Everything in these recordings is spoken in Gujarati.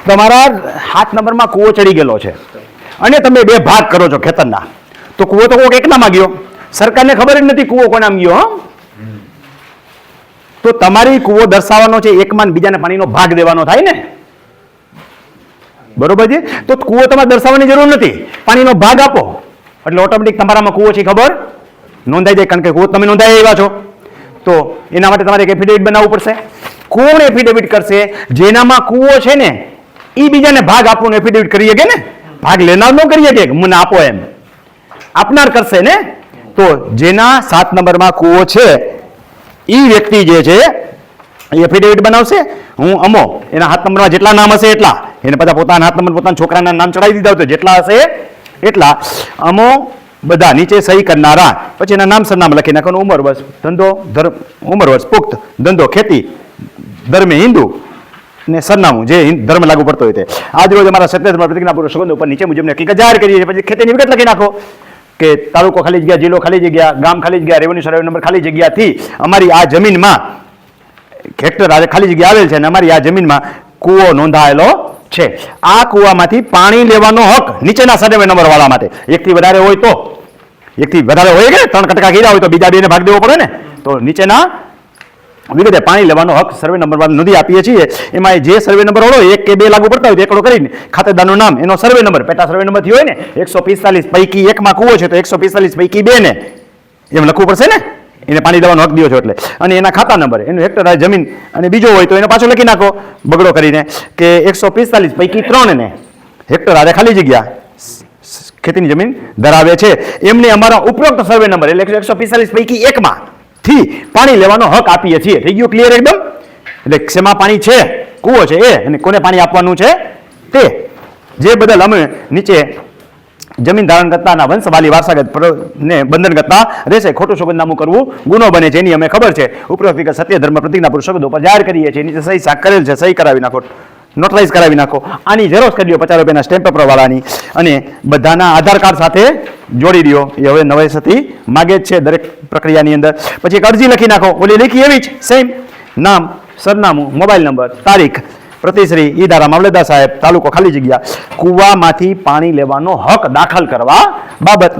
તમારા 7 નંબરમાં કૂવો ચડી ગયેલો છે અને તમે 2 ભાગ કરો છો ખેતરના, તો કૂવો તો કોઈક એકનામાં ગયો, સરકારને ખબર જ નથી કૂવો કોનામાં ગયો. તો તમારી કૂવો દર્શાવવાનો છે એકમાં બીજાને પાણીનો ભાગ દેવાનો થાય ને, બરોબર છે. તો કૂવો તમારે દર્શાવવાની જરૂર નથી, પાણીનો ભાગ આપો એટલે ઓટોમેટિક તમારામાં કૂવો છે ખબર નોંધાઈ જાય, કારણ કે કૂવો તમે નોંધાઈ આવ્યા છો. તો એના માટે તમારે એક એફિડેવિટ બનાવવું પડશે. કોણ એફિડેવિટ કરશે? જેનામાં કૂવો છે ને એ બીજાને ભાગ આપવાનો એફિડેવિટ કરી શકે ને, ભાગ લેનાર ન કરી શકે મને આપો એમ, આપનાર કરશે ને. તો જેના 7 નંબરમાં કૂવો છે એ વ્યક્તિ જે છે એ એફિડેવિટ બનાવશે. હું અમો એના 7 નંબરમાં જેટલા નામ હશે એટલા એને પાછા પોતાના 7 નંબર પોતાના છોકરાના નામ ચડાવી દીધા હોય તો જેટલા હશે એટલા અમો બધા નીચે સહી કરનારા, પછી એના નામ સરનામા લખી નાખવાનું, ઉંમર વર્ષ, ધંધો ધર્મ, ઉંમર વર્ષ પુખ્ત, ધંધો ખેતી, ધર્મે હિન્દુ ને સરનામું જે ધર્મ લાગુ પડતો હોય તે. આજ રોજ અમારા સત્યધર્મ પ્રતિજ્ઞાપૂર્વક સંબંધ ઉપર નીચે મુજબને હકીકત જાહેર કરીએ છીએ. પછી ખેતીની વિગત લખી નાખો કે તાલુકો ખાલી જગ્યા, જિલ્લો ખાલી જગ્યા, ગામ ખાલી જગ્યા, રેવન્યુ સર્વે નંબર ખાલી જગ્યાથી અમારી આ જમીનમાં હેક્ટર ખાલી જગ્યા આવેલ છે અને અમારી આ જમીનમાં કૂવો નોંધાયેલો છે. આ કૂવામાંથી પાણી લેવાનો હક નીચેના સર્વે નંબર વાળા માટે, એકથી વધારે હોય તો, એકથી વધારે હોય કે 3 કટકા કર્યા હોય તો બીજા 2ને ભાગ દેવો પડે ને. તો નીચેના વિગતે પાણી લેવાનો હક સર્વે નંબર વાળા નોંધી આપીએ છીએ. એમાં જે સર્વે નંબર હોય 1 કે 2 લાગુ પડતા હોય તો એકડો કરીને ખાતેદારનું નામ, એનો સર્વે નંબર, પેટા સર્વે નંબર થયો હોય ને 145 પૈકી 1માં કૂવો છે તો 145 પૈકી 2 ને એમ લખવું પડશે ને, એને પાણી દેવાનો હક દો છો એટલે. અને એના ખાતા નંબર, એનું હેક્ટર જમીન અને બીજો હોય તો એનો પાછો લખી નાખો બગડો કરીને કે 145 પૈકી 3 ને હેક્ટર આરે ખાલી જગ્યા ખેતીની જમીન ધરાવે છે એમને અમારા ઉપરોક્ત સર્વે નંબર એટલે 145 પૈકી 1માં થી પાણી લેવાનો હક આપીએ છીએ. થઈ ગયું ક્લિયર એકદમ? એટલે શેમાં પાણી છે, કૂવો છે એ, અને કોને પાણી આપવાનું છે તે, જે બદલ અમે નીચે જમીન ધારણ કરતાના વંશવાલી વારસાગત ને બંધન કરતા રહેશે. ખોટું સોગંદનામું કરવું ગુનો બને છે એની અમે ખબર છે. ઉપરોક્ત વિગત સત્ય ધર્મ પ્રતિજ્ઞાપૂર્વક શબ્દો પર જાહેર કરીએ છીએ. નીચે સહી સાક કરેલ છે, સહી કરાવી નાખો, નોટરાઇઝ કરાવી નાખો. આની ઝેરોક્ષ કરી દો 50 રૂપિયાના સ્ટેમ્પ પેપર વાળાની, અને બધાના આધાર કાર્ડ સાથે જોડી દો. એ હવે નવેસરથી માગે જ છે દરેક પ્રક્રિયાની અંદર. પછી એક અરજી લખી નાખો, ઓલી લખી એવી જ સેમ, નામ, સરનામું, મોબાઈલ નંબર, તારીખ, પ્રતિશ્રી, ઈદારા મામલતદાર સાહેબ, તાલુકો ખાલી જગ્યા, કૂવામાંથી પાણી લેવાનો હક દાખલ કરવા બાબત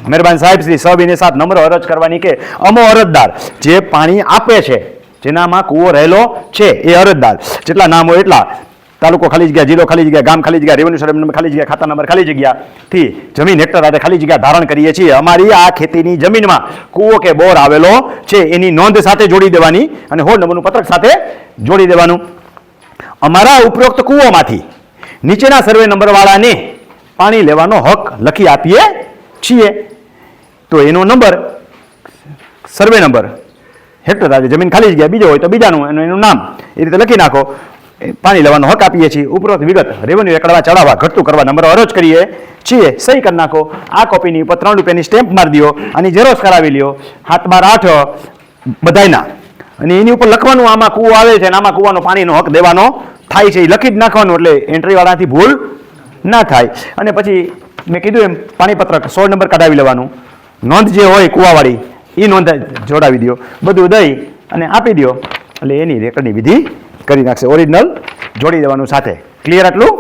મહેરબાન સાહેબ શ્રી સબીને 7 નંબર અરજ કરવાની કે અમો અરજદાર જે પાણી આપે છે, જેનામાં કૂવો રહેલો છે એ અરજદાર, જેટલા નામ હોય એટલા, તાલુકો ખાલી જગ્યા, જિલ્લો ખાલી જગ્યા, ગામ ખાલી જગ્યા, રેવન્યુ સર્વે નંબર ખાલી જગ્યા, ખાતા નંબર ખાલી જગ્યાથી જમીન હેક્ટર આધારે ખાલી જગ્યા ધારણ કરીએ છીએ. અમારી આ ખેતીની જમીનમાં કૂવો કે બોર આવેલો છે એની નોંધ સાથે જોડી દેવાની અને હોડ નંબરનું પત્રક સાથે જોડી દેવાનું. અમારા ઉપરોક્ત કૂવોમાંથી નીચેના સર્વે નંબર વાળાને પાણી લેવાનો હક લખી આપીએ છીએ. તો એનો નંબર, સર્વે નંબર, હેક્ટર આધારે જમીન ખાલી જગ્યા, બીજો હોય તો બીજાનું એનું નામ, એ રીતે લખી નાખો. પાણી લેવાનો હક આપીએ છીએ. ઉપરોક્ત વિગત રેવન્યુ એકડવા ચડાવવા ઘટતું કરવા નંબર અરજ કરીએ છીએ. સહી કરી નાખો. આ કોપીની ઉપર 3 રૂપિયાની સ્ટેમ્પ મારી દો, આની ઝેરોક્ષ કરાવી લ્યો 7/8 બધાયના, અને એની ઉપર લખવાનું આમાં કૂવો આવે છે અને આમાં કૂવાનો પાણીનો હક દેવાનો થાય છે, એ લખી જ નાખવાનું એટલે એન્ટ્રીવાળાથી ભૂલ ના થાય. અને પછી મેં કીધું એમ પાણીપત્રક 16 નંબર કઢાવી લેવાનું, નોંધ જે હોય કૂવાવાળી એ નોંધ જોડાવી દો, બધું દઈ અને આપી દો એટલે એની રેકર્ડની વિધિ કરી નાખશે. ઓરિજિનલ જોડી દેવાનું સાથે. ક્લિયર આટલું?